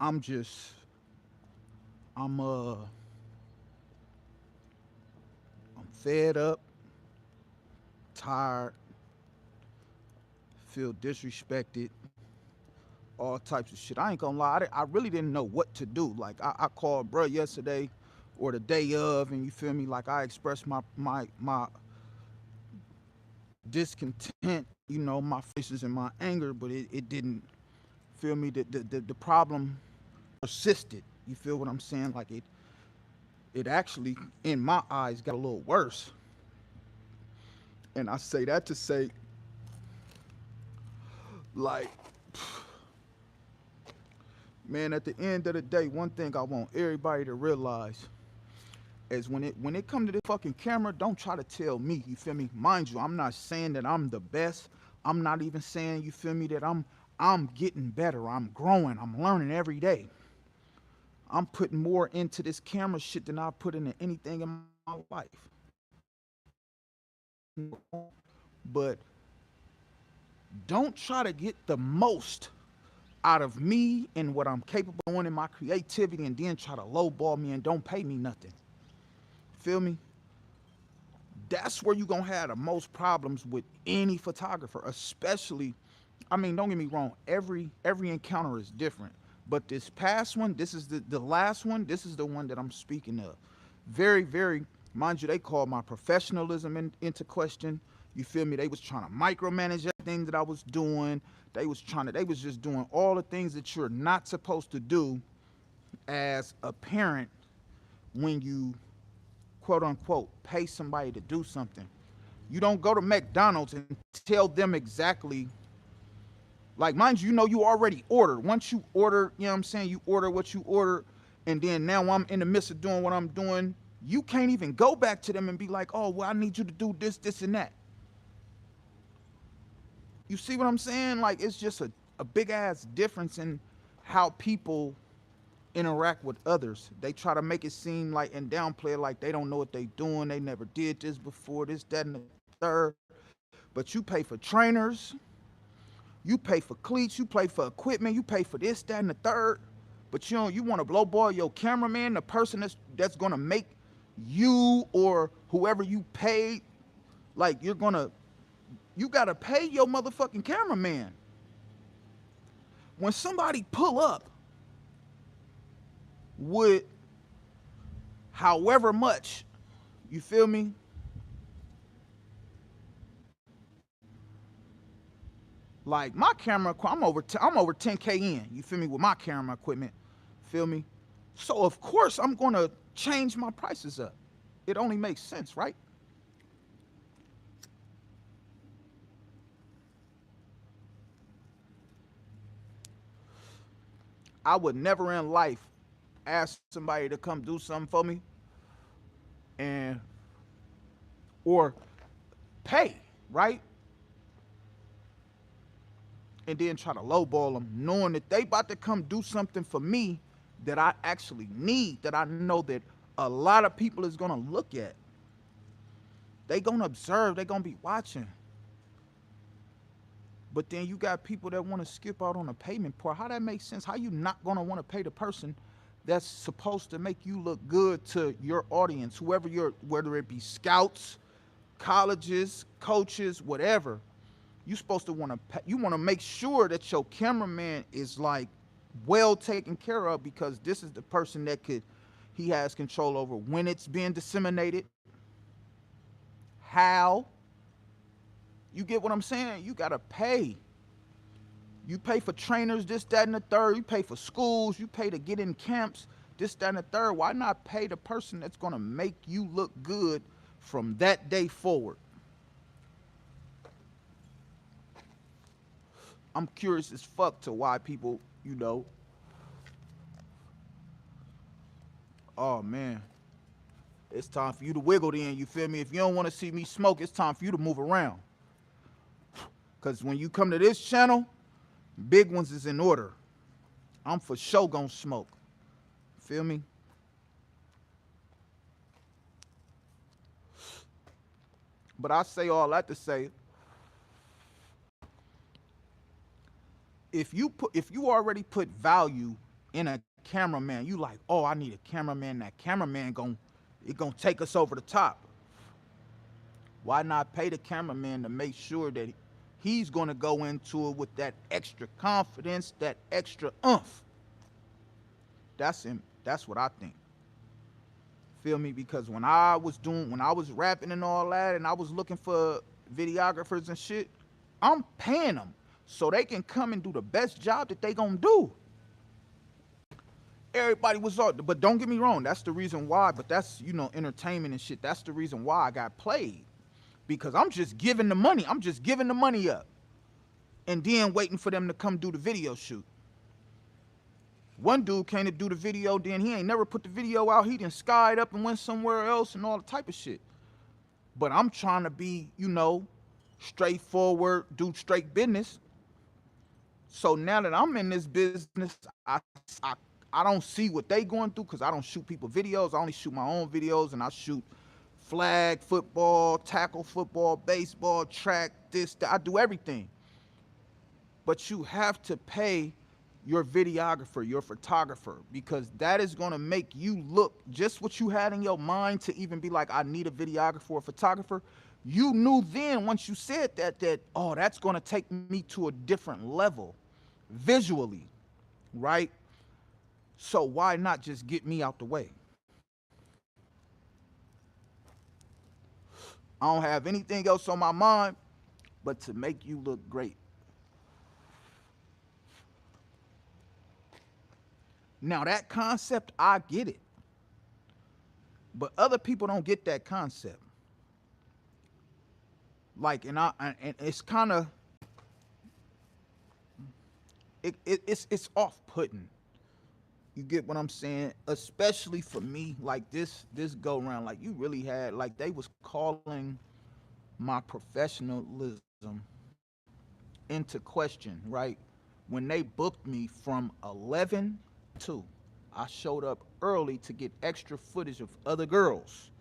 I'm just, I'm uh, I'm fed up, tired, feel disrespected, all types of shit. I ain't gonna lie, I really didn't know what to do. Like I called bro yesterday or the day of, and you feel me? Like I expressed my discontent, you know, my faces and my anger, but it didn't feel me. The problem persisted. You feel what I'm saying? Like it actually, in my eyes, got a little worse. And I say that to say, like, man, at the end of the day, one thing I want everybody to realize is when it come to this fucking camera, don't try to tell me, you feel me? Mind you, I'm not saying that I'm the best. I'm not even saying, you feel me, that I'm getting better. I'm growing. I'm learning every day. I'm putting more into this camera shit than I put into anything in my life. But don't try to get the most out of me and what I'm capable of doing in my creativity and then try to lowball me and don't pay me nothing. Feel me? That's where you're gonna have the most problems with any photographer, especially, I mean, don't get me wrong, every encounter is different. But this past one, this is the last one, this is the one that I'm speaking of. Very, very, mind you, they called my professionalism into question. You feel me? They was trying to micromanage everything that I was doing. They was just doing all the things that you're not supposed to do as a parent when you quote unquote pay somebody to do something. You don't go to McDonald's and tell them exactly, like, mind you, you know, you already ordered. Once you order, you know what I'm saying, you order what you order, and then now I'm in the midst of doing what I'm doing. You can't even go back to them and be like, oh, well, I need you to do this, this, and that. You see what I'm saying? Like, it's just a big ass difference in how people interact with others. They try to make it seem like and downplay it like they don't know what they doing. They never did this before, this, that, and the third. But you pay for trainers, you pay for cleats, you pay for equipment, you pay for this, that, and the third. But you know, you want to blowball your cameraman, the person that's gonna make you or whoever you paid, like you gotta pay your motherfucking cameraman. When somebody pull up with however much, you feel me? Like my camera, I'm over 10K in. You feel me with my camera equipment? Feel me? So of course I'm gonna change my prices up. It only makes sense, right? I would never in life ask somebody to come do something for me and or pay, right? And then try to lowball them, knowing that they about to come do something for me that I actually need, that I know that a lot of people is gonna look at. They gonna observe, they gonna be watching. But then you got people that want to skip out on the payment part. How that makes sense? How you not gonna want to pay the person that's supposed to make you look good to your audience, whoever you're, whether it be scouts, colleges, coaches, whatever. You supposed to want to, you want to make sure that your cameraman is like well taken care of, because this is the person that could, he has control over when it's being disseminated, how. You get what I'm saying? You gotta pay. You pay for trainers, this, that, and the third. You pay for schools. You pay to get in camps, this, that, and the third. Why not pay the person that's gonna make you look good from that day forward? I'm curious as fuck to why people, you know, oh man, it's time for you to wiggle then, you feel me? If you don't want to see me smoke, it's time for you to move around. Because when you come to this channel, big ones is in order. I'm for sure gonna smoke. Feel me? But I say all that to say, if you already put value in a cameraman. You like, oh, I need a cameraman. That cameraman gonna take us over the top. Why not pay the cameraman to make sure that he's gonna go into it with that extra confidence, that extra oomph? That's him. That's what I think. Feel me? Because when I was rapping and all that, and I was looking for videographers and shit, I'm paying them so they can come and do the best job that they gonna do. Everybody was all, but don't get me wrong, that's the reason why. But that's, entertainment and shit. That's the reason why I got played, because I'm just giving the money. I'm just giving the money up, and then waiting for them to come do the video shoot. One dude came to do the video, then he ain't never put the video out. He done skied up and went somewhere else and all the type of shit. But I'm trying to be, straightforward, do straight business. So now that I'm in this business, I, I don't see what they going through, because I don't shoot people videos. I only shoot my own videos, and I shoot flag football, tackle football, baseball, track, this, that. I do everything. But you have to pay your videographer, your photographer, because that is going to make you look just what you had in your mind to even be like, I need a videographer or a photographer. You knew then, once you said that, oh, that's going to take me to a different level visually, right? So why not just get me out the way? I don't have anything else on my mind but to make you look great. Now that concept, I get it. But other people don't get that concept. Like, and it's kind of, it's off-putting. You get what I'm saying? Especially for me, like this go round, like you really had, like they was calling my professionalism into question, right? When they booked me from 11 to, I showed up early to get extra footage of other girls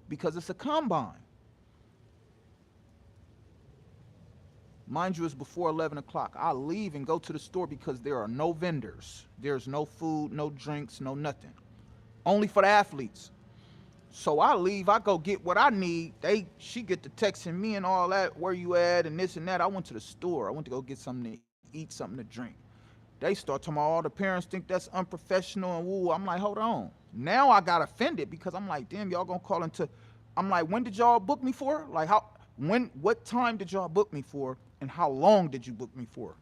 because it's a combine. Mind you, it's before 11 o'clock. I leave and go to the store because there are no vendors. There's no food, no drinks, no nothing. Only for the athletes. So I leave, I go get what I need. She get to texting me and all that, where you at and this and that. I went to the store. I went to go get something to eat, something to drink. They start talking about all the parents think that's unprofessional and woo. I'm like, hold on. Now I got offended because I'm like, damn, y'all gonna call into, I'm like, when did y'all book me for? Like what time did y'all book me for? And how long did you book me for?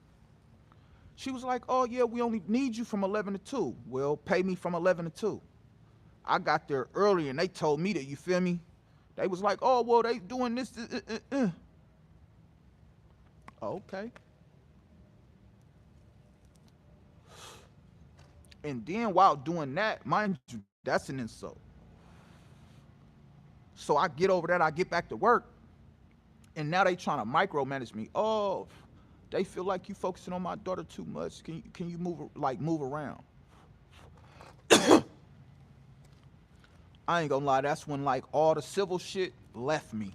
She was like, oh yeah, we only need you from 11 to 2. Well, pay me from 11 to 2. I got there early and they told me that, you feel me? They was like, oh, well, they doing this. Okay. And then while doing that, mind you, that's an insult. So I get over that, I get back to work, and now they trying to micromanage me. Oh, they feel like you focusing on my daughter too much. Can you move around? I ain't gonna lie, that's when like all the civil shit left me.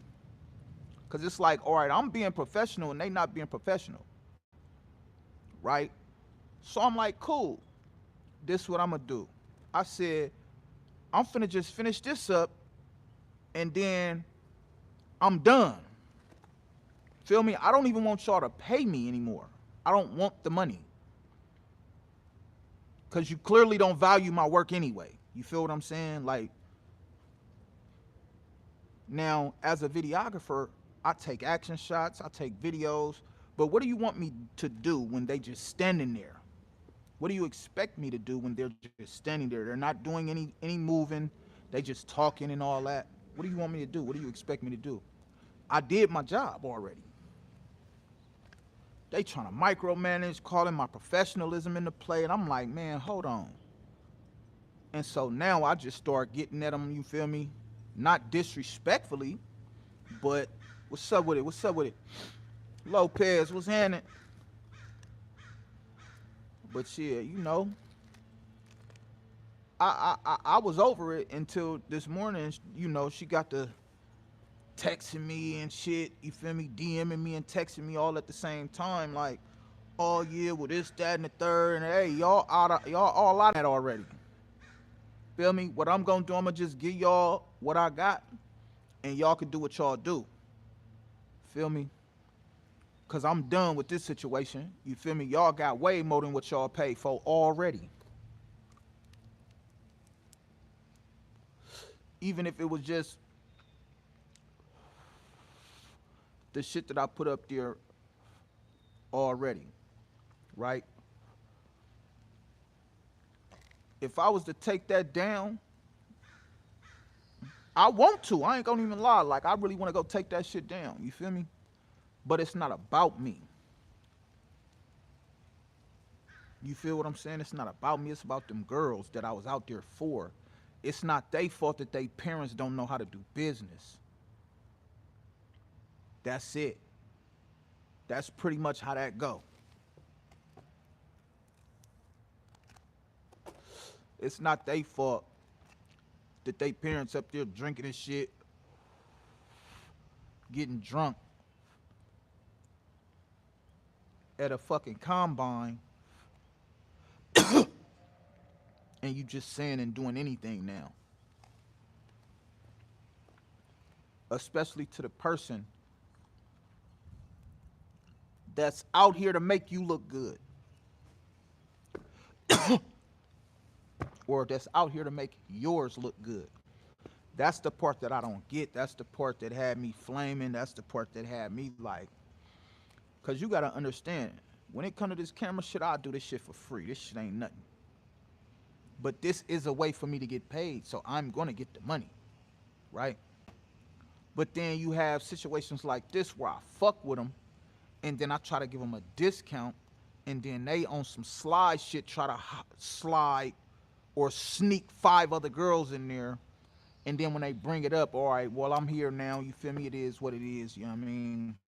Cause it's like, all right, I'm being professional and they not being professional, right? So I'm like, cool, this is what I'm gonna do. I said, I'm finna just finish this up and then I'm done. Feel me? I don't even want y'all to pay me anymore. I don't want the money. Cause you clearly don't value my work anyway. You feel what I'm saying? Like, now as a videographer, I take action shots, I take videos, but what do you want me to do when they just standing there? What do you expect me to do when they're just standing there? They're not doing any moving, they just talking and all that. What do you want me to do? What do you expect me to do? I did my job already. They trying to micromanage, calling my professionalism into play, and I'm like, man, hold on. And so now I just start getting at them, you feel me? Not disrespectfully, but what's up with it? What's up with it? Lopez, what's happening? But yeah, I was over it until this morning. She got to texting me and shit. You feel me? DMing me and texting me all at the same time. Like, Oh yeah, well this, that, and the third, and hey, y'all all out of that already. Feel me? What I'm gonna do, I'm gonna just give y'all what I got, and y'all can do what y'all do. Feel me? Cause I'm done with this situation. You feel me? Y'all got way more than what y'all paid for already. Even if it was just the shit that I put up there already, right? If I was to take that down, I want to. I ain't gonna even lie. Like I really want to go take that shit down. You feel me? But it's not about me. You feel what I'm saying? It's not about me. It's about them girls that I was out there for. It's not their fault that they parents don't know how to do business. That's it. That's pretty much how that go. It's not their fault that they parents up there drinking and shit, getting drunk at a fucking combine, and you just saying and doing anything now. Especially to the person that's out here to make you look good, or that's out here to make yours look good. That's the part that I don't get. That's the part that had me flaming. That's the part that had me like, cause you gotta understand, when it comes to this camera shit, I do this shit for free. This shit ain't nothing. But this is a way for me to get paid, so I'm gonna get the money, right? But then you have situations like this where I fuck with them, and then I try to give them a discount, and then they on some slide shit try to slide or sneak 5 other girls in there, and then when they bring it up, all right, well I'm here now. You feel me? It is what it is. You know what I mean?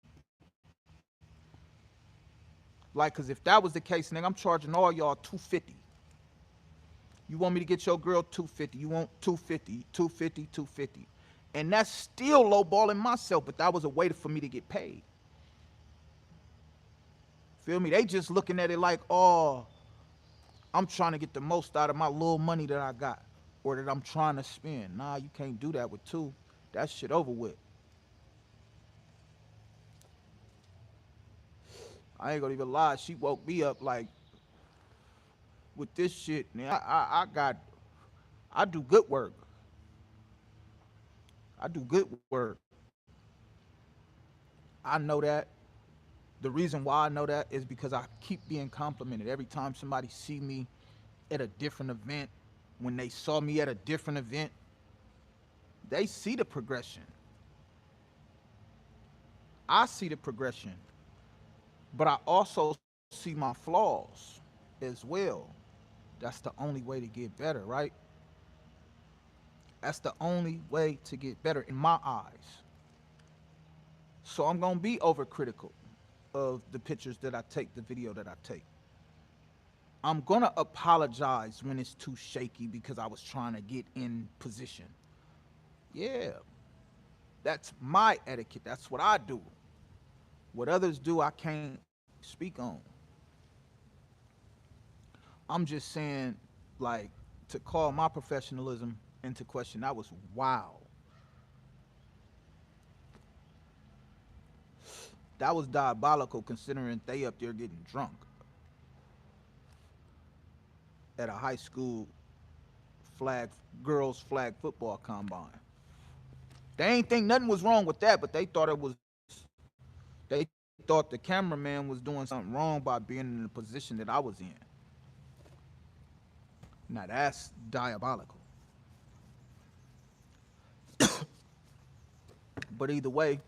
Like, cause if that was the case, nigga, I'm charging all y'all 250. You want me to get your girl 250? You want 250, 250, 250, and that's still lowballing myself. But that was a way for me to get paid. Feel me? They just looking at it like, oh, I'm trying to get the most out of my little money that I got or that I'm trying to spend. Nah, you can't do that with two. That shit over with. I ain't gonna even lie. She woke me up like with this shit. Man, I do good work. I do good work. I know that. The reason why I know that is because I keep being complimented every time somebody see me at a different event. When they saw me at a different event, they see the progression. I see the progression, but I also see my flaws as well. That's the only way to get better, right? That's the only way to get better in my eyes. So I'm gonna be overcritical of the pictures that I take, the video that I take. I'm gonna apologize when it's too shaky because I was trying to get in position. Yeah, that's my etiquette. That's what I do. What others do, I can't speak on. I'm just saying, like, to call my professionalism into question, that was wow. That was diabolical considering they up there getting drunk at a high school flag girls flag football combine. They ain't think nothing was wrong with that, but they thought it was. They thought the cameraman was doing something wrong by being in the position that I was in. Now that's diabolical. But either way,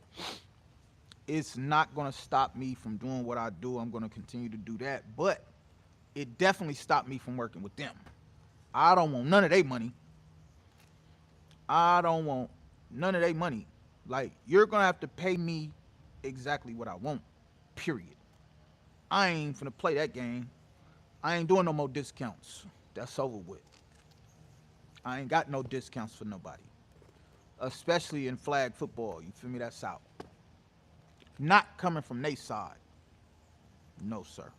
it's not gonna stop me from doing what I do. I'm gonna continue to do that, but it definitely stopped me from working with them. I don't want none of their money. I don't want none of their money. Like, you're gonna have to pay me exactly what I want. Period. I ain't finna play that game. I ain't doing no more discounts. That's over with. I ain't got no discounts for nobody. Especially in flag football. You feel me? That's out. Not coming from they side. No, sir.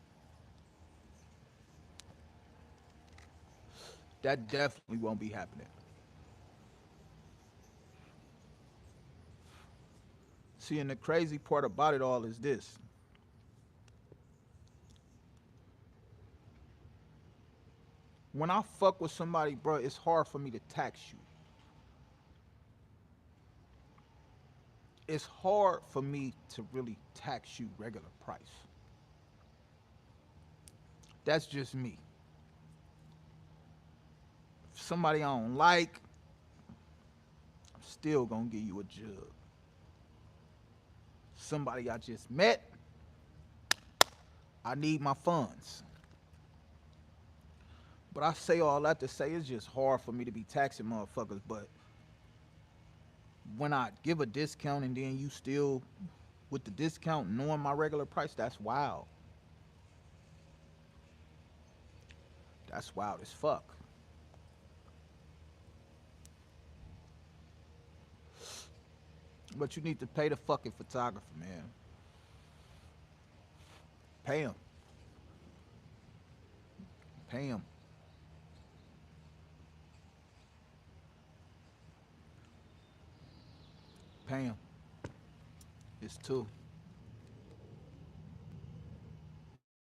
That definitely won't be happening. See, and the crazy part about it all is this. When I fuck with somebody, bro, it's hard for me to tax you. It's hard for me to really tax you regular price. That's just me. If somebody I don't like, I'm still gonna give you a jug. Somebody I just met, I need my funds. But I say all that to say it's just hard for me to be taxing motherfuckers. But when I give a discount and then you still with the discount knowing my regular price, that's wild. That's wild as fuck. But you need to pay the fucking photographer, man. Pay him. Pay him. Pay him. It's two.